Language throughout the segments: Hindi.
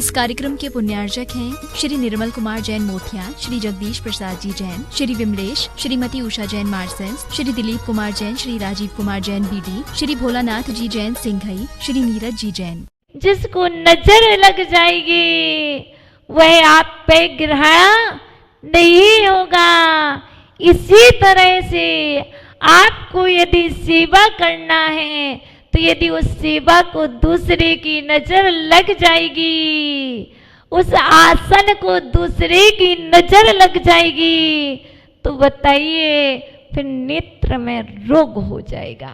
इस कार्यक्रम के पुण्यार्जक हैं श्री निर्मल कुमार जैन मोथिया, श्री जगदीश प्रसाद जी जैन, श्री विमलेश, श्रीमती उषा जैन मार्सेंस, श्री दिलीप कुमार जैन, श्री राजीव कुमार जैन बीडी, श्री भोलानाथ जी जैन सिंघई, श्री नीरज जी जैन। जिसको नजर लग जाएगी वह आप पे ग्रहण नहीं होगा। इसी तरह से आपको यदि सेवा करना है तो यदि उस सेवा को दूसरे की नजर लग जाएगी, उस आसन को दूसरे की नजर लग जाएगी, तो बताइए फिर नेत्र में रोग हो जाएगा।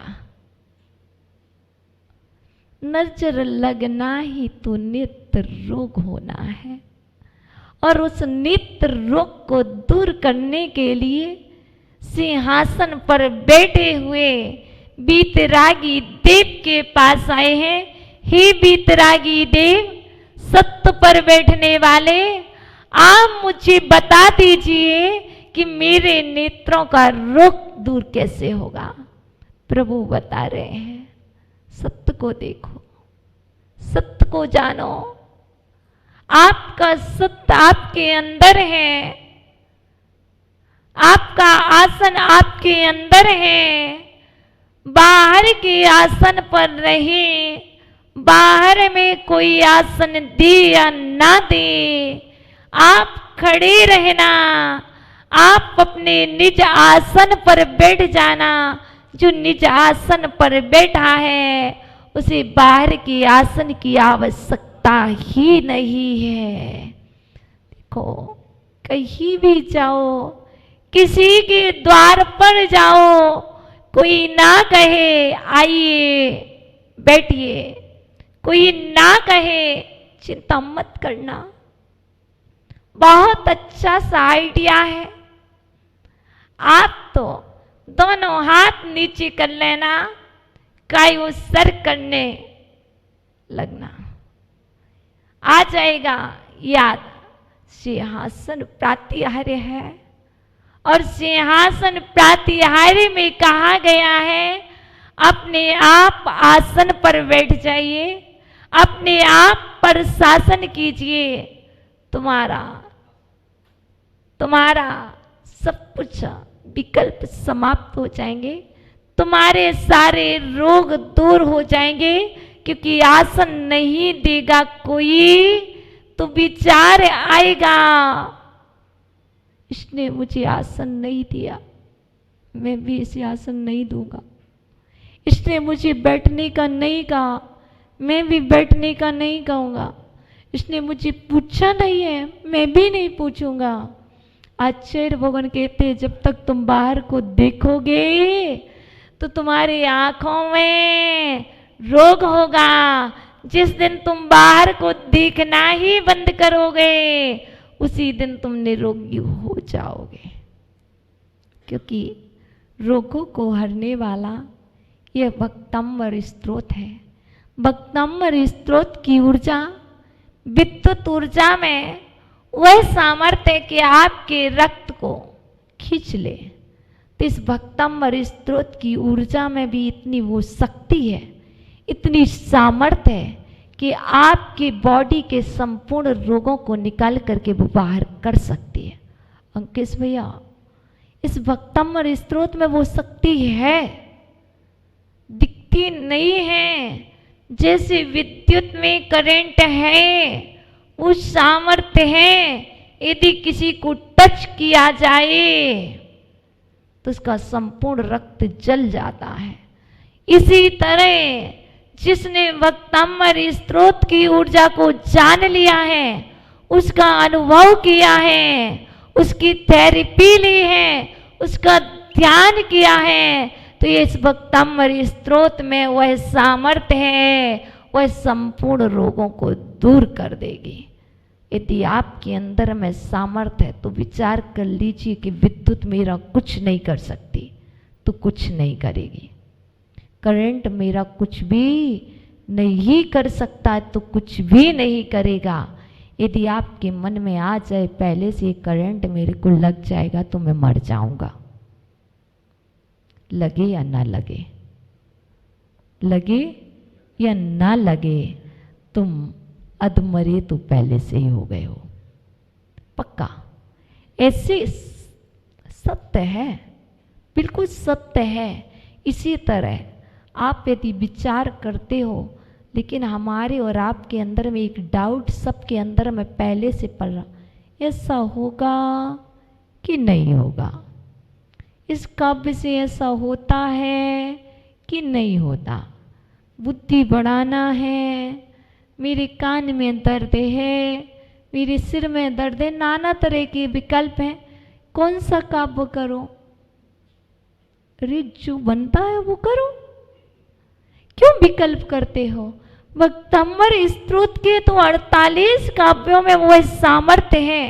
नजर लगना ही तो नेत्र रोग होना है, और उस नेत्र रोग को दूर करने के लिए सिंहासन पर बैठे हुए बीतरागी देव के पास आए हैं। हे बीतरागी देव, सत्य पर बैठने वाले, आप मुझे बता दीजिए कि मेरे नेत्रों का रोग दूर कैसे होगा। प्रभु बता रहे हैं, सत्य को देखो, सत्य को जानो। आपका सत्य आपके अंदर है, आपका आसन आपके अंदर है। बाहर के आसन पर रहे, बाहर में कोई आसन दे या ना दे, आप खड़े रहना, आप अपने निज आसन पर बैठ जाना। जो निज आसन पर बैठा है उसे बाहर के आसन की आवश्यकता ही नहीं है। देखो, कहीं भी जाओ, किसी के द्वार पर जाओ, कोई ना कहे आइए बैठिए, कोई ना कहे चिंता मत करना, बहुत अच्छा सा आइडिया है। आप तो दोनों हाथ नीचे कर लेना, कायू सर करने लगना, आ जाएगा याद। सिंहासन प्रातिहार्य है, और सिंहासन प्रातिहार्य में कहा गया है अपने आप आसन पर बैठ जाइए, अपने आप पर शासन कीजिए, तुम्हारा सब कुछ विकल्प समाप्त हो जाएंगे, तुम्हारे सारे रोग दूर हो जाएंगे। क्योंकि आसन नहीं देगा कोई तो विचार आएगा, इसने मुझे आसन नहीं दिया, मैं भी इसे आसन नहीं दूंगा। इसने मुझे बैठने का नहीं कहा, मैं भी बैठने का नहीं कहूँगा। इसने मुझे पूछा नहीं है, मैं भी नहीं पूछूंगा। आचार्य भगवान कहते जब तक तुम बाहर को देखोगे तो तुम्हारी आंखों में रोग होगा। जिस दिन तुम बाहर को देखना ही बंद करोगे उसी दिन तुम निरोगी हो जाओगे। क्योंकि रोगों को हरने वाला यह भक्तंबर स्त्रोत है। भक्तंबर स्त्रोत की ऊर्जा विद्युत ऊर्जा में वह सामर्थ्य है कि आपके रक्त को खींच ले। तो इस भक्तंबर स्त्रोत की ऊर्जा में भी इतनी वो शक्ति है, इतनी सामर्थ्य है कि आपकी बॉडी के संपूर्ण रोगों को निकाल करके वो बाहर कर सकती है। अंकित भैया, इस भक्तंबर स्त्रोत में वो शक्ति है, दिखती नहीं है। जैसे विद्युत में करंट है, वो सामर्थ्य है, यदि किसी को टच किया जाए तो उसका संपूर्ण रक्त जल जाता है। इसी तरह जिसने भक्तंबर स्त्रोत की ऊर्जा को जान लिया है, उसका अनुभव किया है, उसकी थेरेपी ली है, उसका ध्यान किया है, तो ये इस भक्तंबर स्त्रोत में वह सामर्थ्य है, वह संपूर्ण रोगों को दूर कर देगी। यदि आपके अंदर में सामर्थ्य है तो विचार कर लीजिए कि विद्युत मेरा कुछ नहीं कर सकती तो कुछ नहीं करेगी, करंट मेरा कुछ भी नहीं कर सकता तो कुछ भी नहीं करेगा। यदि आपके मन में आ जाए पहले से करंट मेरे को लग जाएगा तो मैं मर जाऊंगा, लगे या ना लगे, लगे या ना लगे, तुम अधमरे तो पहले से ही हो गए हो, पक्का। ऐसे सत्य है, बिल्कुल सत्य है। इसी तरह आप यदि विचार करते हो, लेकिन हमारे और आपके अंदर में एक डाउट सबके अंदर में पहले से पड़ रहा, ऐसा होगा कि नहीं होगा, इस काव्य से ऐसा होता है कि नहीं होता, बुद्धि बढ़ाना है, मेरे कान में दर्द है, मेरे सिर में दर्द है, नाना तरह के विकल्प हैं, कौन सा काव्य करो? अरे जो बनता है वो करो, क्यों विकल्प करते हो? भक्तंबर स्तोत्र के तो 48 काव्यों में वह सामर्थ्य है,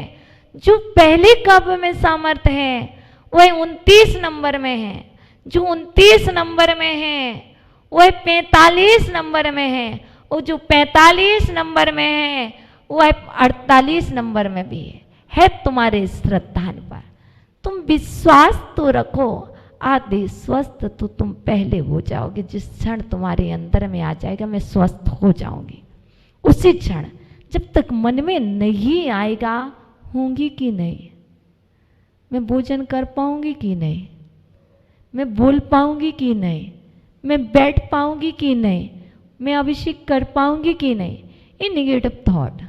जो पहले काव्य में सामर्थ्य है वह 29 नंबर में है, जो 29 नंबर में है वह 45 नंबर में है, और जो 45 नंबर में है वह 48 नंबर में भी है तुम्हारे श्रद्धान पर। तुम विश्वास तो रखो, आधे स्वस्थ तो तुम पहले हो जाओगे। जिस क्षण तुम्हारे अंदर में आ जाएगा मैं स्वस्थ हो जाऊंगी, उसी क्षण, जब तक मन में नहीं आएगा होंगी कि नहीं, मैं भोजन कर पाऊंगी कि नहीं, मैं बोल पाऊंगी कि नहीं, मैं बैठ पाऊंगी कि नहीं, मैं अभिषेक कर पाऊंगी कि नहीं, ये निगेटिव थॉट,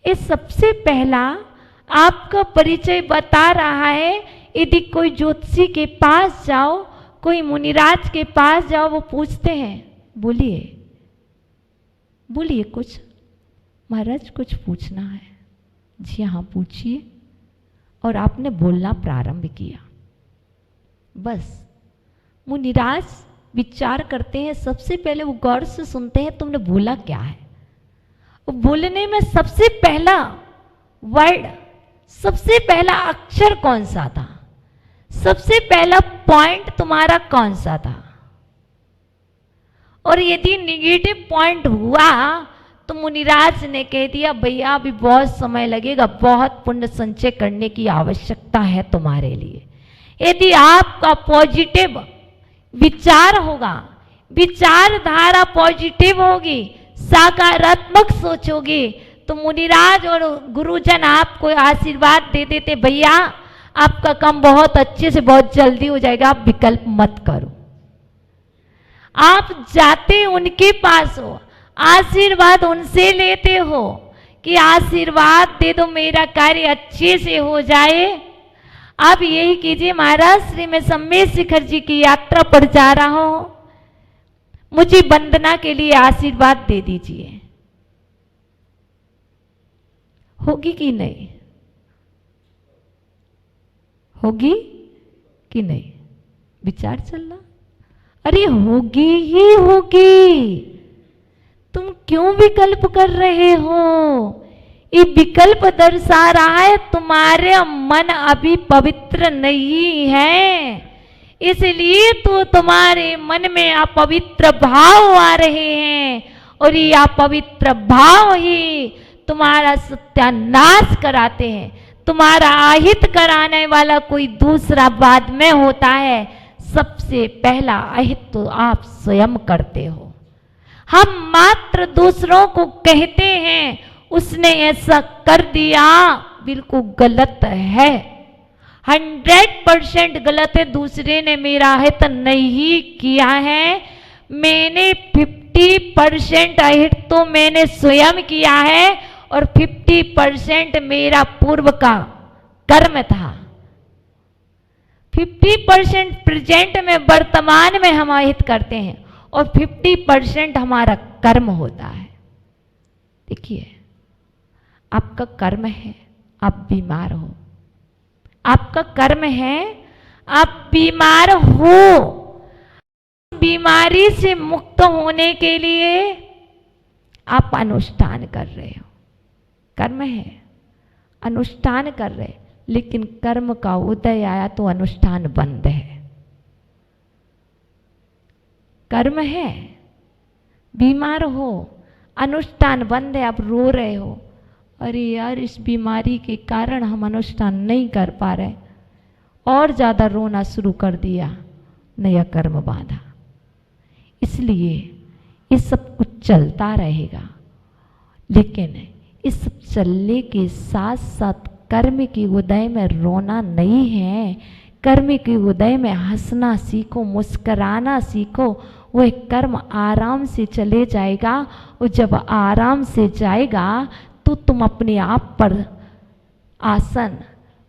ये सबसे पहला आपका परिचय बता रहा है। यदि कोई ज्योतिषी के पास जाओ, कोई मुनिराज के पास जाओ, वो पूछते हैं बोलिए बोलिए कुछ, महाराज कुछ पूछना है? जी हाँ पूछिए। और आपने बोलना प्रारंभ किया, बस मुनिराज विचार करते हैं, सबसे पहले वो गौर से सुनते हैं तुमने बोला क्या है। बोलने में सबसे पहला वर्ड, सबसे पहला अक्षर कौन सा था, सबसे पहला पॉइंट तुम्हारा कौन सा था? और यदि निगेटिव पॉइंट हुआ तो मुनिराज ने कह दिया भैया अभी बहुत समय लगेगा, बहुत पुण्य संचय करने की आवश्यकता है तुम्हारे लिए। यदि आपका पॉजिटिव विचार होगा, विचारधारा पॉजिटिव होगी, सकारात्मक सोचोगे, तो मुनिराज और गुरुजन आपको आशीर्वाद दे देते भैया आपका काम बहुत अच्छे से बहुत जल्दी हो जाएगा, आप विकल्प मत करो। आप जाते उनके पास हो, आशीर्वाद उनसे लेते हो कि आशीर्वाद दे दो मेरा कार्य अच्छे से हो जाए। आप यही कीजिए, महाराज श्री मैं सम्मेद शिखर जी की यात्रा पर जा रहा हूं, मुझे वंदना के लिए आशीर्वाद दे दीजिए। होगी कि नहीं, होगी कि नहीं? विचार चलना, अरे होगी ही होगी, तुम क्यों विकल्प कर रहे हो? ये विकल्प दर्शा रहा है तुम्हारे मन अभी पवित्र नहीं है, इसलिए तो तुम्हारे मन में अपवित्र भाव आ रहे हैं, और ये अपवित्र भाव ही तुम्हारा सत्यानाश कराते हैं। तुम्हारा अहित कराने वाला कोई दूसरा बाद में होता है, सबसे पहला अहित तो आप स्वयं करते हो। हम मात्र दूसरों को कहते हैं उसने ऐसा कर दिया, बिल्कुल गलत है, 100% गलत है। दूसरे ने मेरा अहित नहीं किया है, मैंने 50% अहित तो मैंने स्वयं किया है, और 50% मेरा पूर्व का कर्म था। 50% प्रेजेंट में वर्तमान में हम अहित करते हैं, और 50% हमारा कर्म होता है। देखिए आपका कर्म है आप बीमार हो, आपका कर्म है आप बीमार हो। बीमारी से मुक्त होने के लिए आप अनुष्ठान कर रहे हो, कर्म है अनुष्ठान कर रहे, लेकिन कर्म का उदय आया तो अनुष्ठान बंद है। कर्म है, बीमार हो, अनुष्ठान बंद है, आप रो रहे हो, अरे यार इस बीमारी के कारण हम अनुष्ठान नहीं कर पा रहे, और ज्यादा रोना शुरू कर दिया, नया कर्म बांधा। इसलिए ये सब कुछ चलता रहेगा, लेकिन इस चलने के साथ साथ कर्म के उदय में रोना नहीं है। कर्म के उदय में हंसना सीखो, मुस्कराना सीखो। वह कर्म आराम से चले जाएगा और जब आराम से जाएगा तो तुम अपने आप पर आसन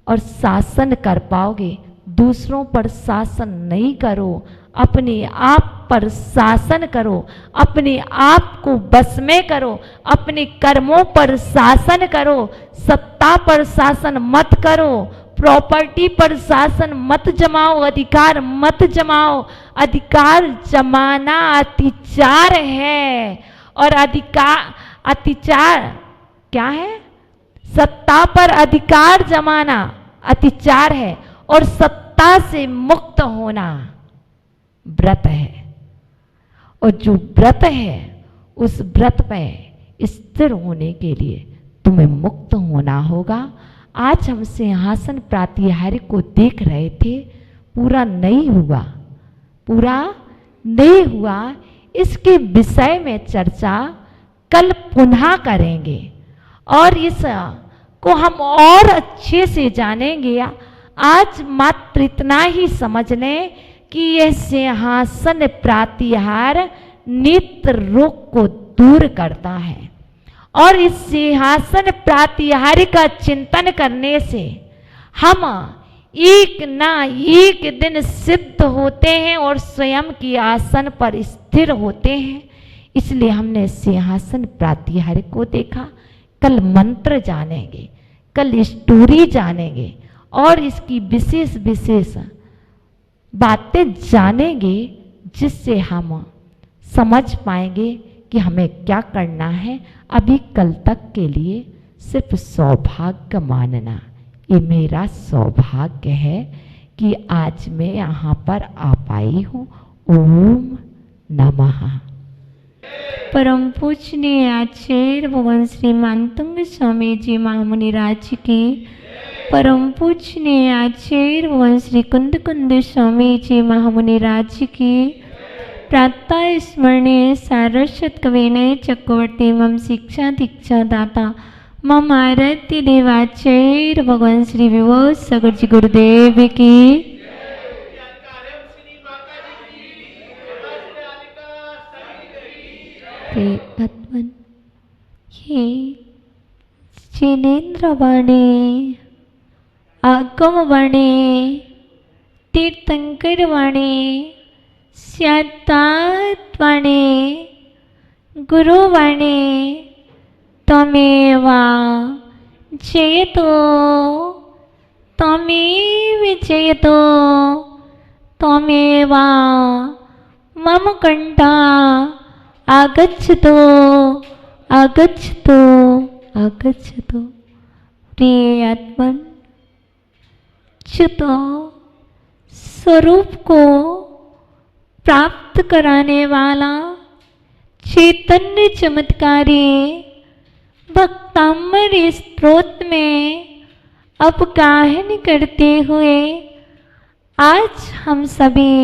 और शासन कर पाओगे। दूसरों पर शासन नहीं करो, अपने आप पर शासन करो, अपने आप को बस में करो, अपने कर्मों पर शासन करो। सत्ता पर शासन मत करो, प्रॉपर्टी पर शासन मत जमाओ, अधिकार मत जमाओ। अधिकार जमाना अत्याचार है और अत्याचार क्या है? सत्ता पर अधिकार जमाना अत्याचार है और सत्ता से मुक्त होना व्रत है। और जो व्रत है उस व्रत पे स्थिर होने के लिए तुम्हें मुक्त होना होगा। आज हम सिंहासन प्रातिहार्य को देख रहे थे, पूरा नहीं हुआ, पूरा नहीं हुआ। इसके विषय में चर्चा कल पुनः करेंगे और इस को हम और अच्छे से जानेंगे। आज मात्र इतना ही समझ लें कि यह सिंहासन प्रातिहार नेत्र रोग को दूर करता है और इस सिंहासन प्रातिहार का चिंतन करने से हम एक ना एक दिन सिद्ध होते हैं और स्वयं के आसन पर स्थिर होते हैं। इसलिए हमने सिंहासन प्रातिहार को देखा। कल मंत्र जानेंगे, कल स्टोरी जानेंगे और इसकी विशेष विशेष बातें जानेंगे, जिससे हम समझ पाएंगे कि हमें क्या करना है। अभी कल तक के लिए सिर्फ सौभाग्य मानना। ये मेरा सौभाग्य है कि आज मैं यहाँ पर आ पाई हूँ। ओम नमः। परम पूजनीय आचार्य भगवान श्री मानतंग स्वामी जी महामुनि राज की, परम पूजनीय आचार्य भगवान श्री कुंद कुंद स्वामी जी महामुनि राज की, प्रातः स्मरणीय सारस्वत कविनय चक्रवर्ती मम शिक्षा दीक्षा दाता मम आराध्य देवाचार्य भगवान श्री विभो सागर जी गुरुदेव की। ये जिनेन्द्र वाणी, आगम वाणी, तीर्थंकर वाणी, स्यात्तात वाणी, गुरुवाणी त्वमेव जयतो, त्वमेव जयतो, त्वमेव मम कंठा आगच्छतु, आगच्छतु, आगच्छतु। प्रिय आत्मन, चित्त स्वरूप को प्राप्त कराने वाला चैतन्य चमत्कारी भक्तामृत स्तोत्र में अब गायन करते हुए आज हम सभी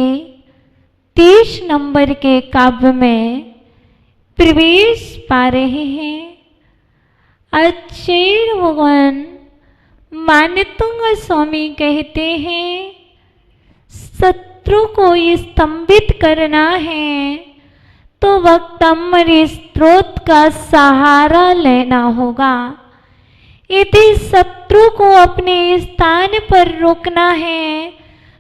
30 नंबर के काव्य में प्रवेश पा रहे हैं। आचार्य भगवान मान्यतुंग स्वामी कहते हैं, शत्रु को स्तंभित करना है तो भक्तामृत स्तोत्र का सहारा लेना होगा। यदि शत्रु को अपने स्थान पर रोकना है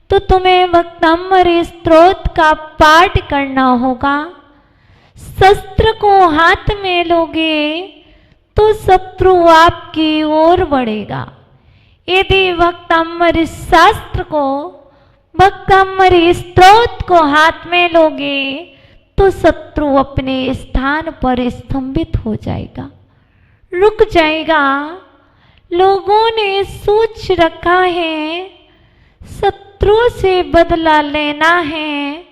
तो तुम्हें भक्तामृत स्तोत्र का पाठ करना होगा। शस्त्र को हाथ में लोगे तो शत्रु आपकी ओर बढ़ेगा। यदि भक्तामृत शास्त्र को, भक्तामृत स्तोत्र को हाथ में लोगे तो शत्रु अपने स्थान पर स्तंभित हो जाएगा, रुक जाएगा। लोगों ने सोच रखा है शत्रु से बदला लेना है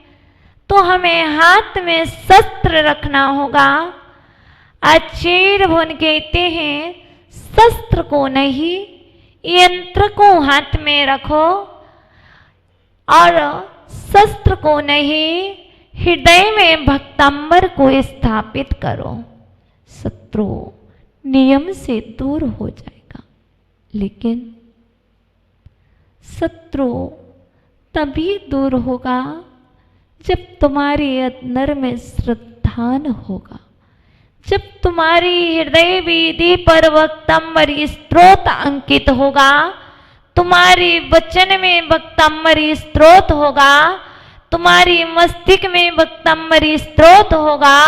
तो हमें हाथ में शस्त्र रखना होगा। आचार्य भगवान कहते हैं शस्त्र को नहीं, यंत्र को हाथ में रखो और शस्त्र को नहीं, हृदय में भक्तांबर को स्थापित करो। शत्रु नियम से दूर हो जाएगा। लेकिन शत्रु तभी दूर होगा जब तुम्हारे अंदर में श्रद्धा न होगा, जब तुम्हारी हृदय वीधि पर भक्तंबरी स्त्रोत अंकित होगा, तुम्हारी वचन में भक्तंबरी स्त्रोत होगा, तुम्हारी मस्तिष्क में भक्तंबरी स्त्रोत होगा,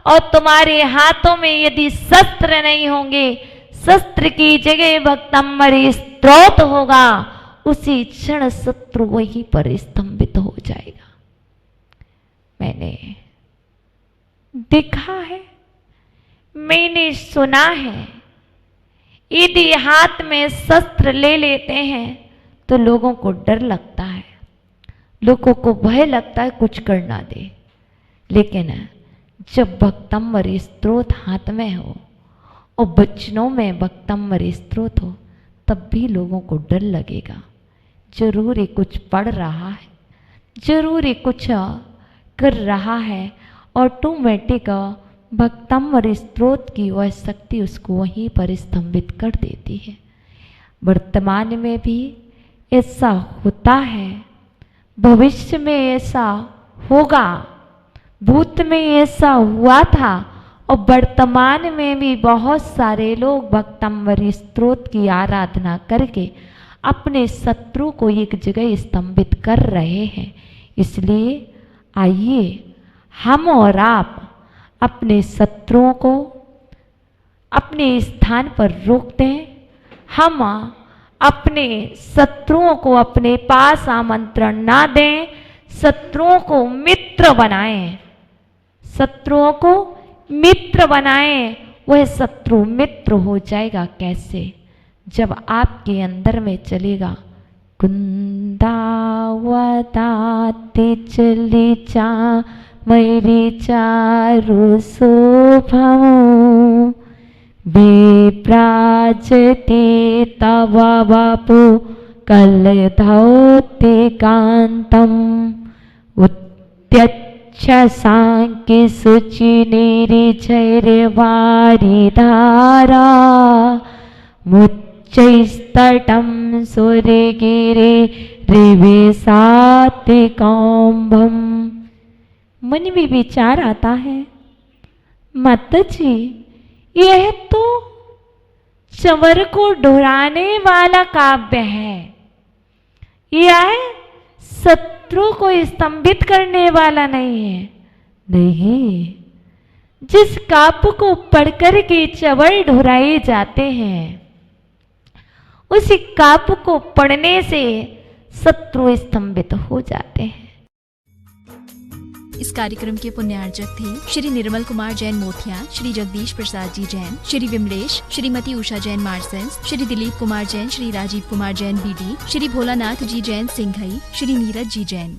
और तुम्हारे हाथों में यदि शस्त्र नहीं होंगे, शस्त्र की जगह भक्तंबरी स्त्रोत होगा, उसी क्षण शत्रु वहीं पर स्तंभित हो जाएगा। मैंने देखा है, मैंने सुना है, यदि हाथ में शस्त्र ले लेते हैं तो लोगों को डर लगता है, लोगों को भय लगता है कुछ कर ना दे। लेकिन जब भक्तंबरी स्त्रोत हाथ में हो और वचनों में भक्तंबरी स्त्रोत हो, तब भी लोगों को डर लगेगा। जरूर ये कुछ पढ़ रहा है, जरूर ये कुछ कर रहा है। ऑटोमेटिक भक्तंबरी स्त्रोत की वह शक्ति उसको वहीं पर स्तंभित कर देती है। वर्तमान में भी ऐसा होता है, भविष्य में ऐसा होगा, भूत में ऐसा हुआ था, और वर्तमान में भी बहुत सारे लोग भक्तंबरी स्त्रोत की आराधना करके अपने शत्रु को एक जगह स्तंभित कर रहे हैं। इसलिए आइए हम और आप अपने शत्रुओं को अपने स्थान पर रोक दें। हम अपने शत्रुओं को अपने पास आमंत्रण ना दें, शत्रुओं को मित्र बनाएं, शत्रुओं को मित्र बनाएं। वह शत्रु मित्र हो जाएगा कैसे? जब आपके अंदर में चलेगा कुंदावताते चली चा मैरी चारु शोभम विप्राजते तव वपु कलधौते कांतम उत्यच्छ सांख्य शुचि निर्झैर्वारिधारा मुच्चैस्तटं सूर्यगिरे रिवेशातिकौम्भम। मन में विचार आता है, माता जी यह तो चंवर को डुराने वाला काव्य है, यह शत्रु को स्तंभित करने वाला नहीं है। नहीं, जिस काव्य को पढ़कर के चंवर ढुराए जाते हैं, उस काव्य को पढ़ने से शत्रु स्तंभित हो जाते हैं। इस कार्यक्रम के पुण्यार्चक थे श्री निर्मल कुमार जैन मोथिया, श्री जगदीश प्रसाद जी जैन, श्री विमलेश, श्रीमती उषा जैन मार्सेंस, श्री दिलीप कुमार जैन, श्री राजीव कुमार जैन बीडी, श्री भोलानाथ जी जैन सिंघई, श्री नीरज जी जैन।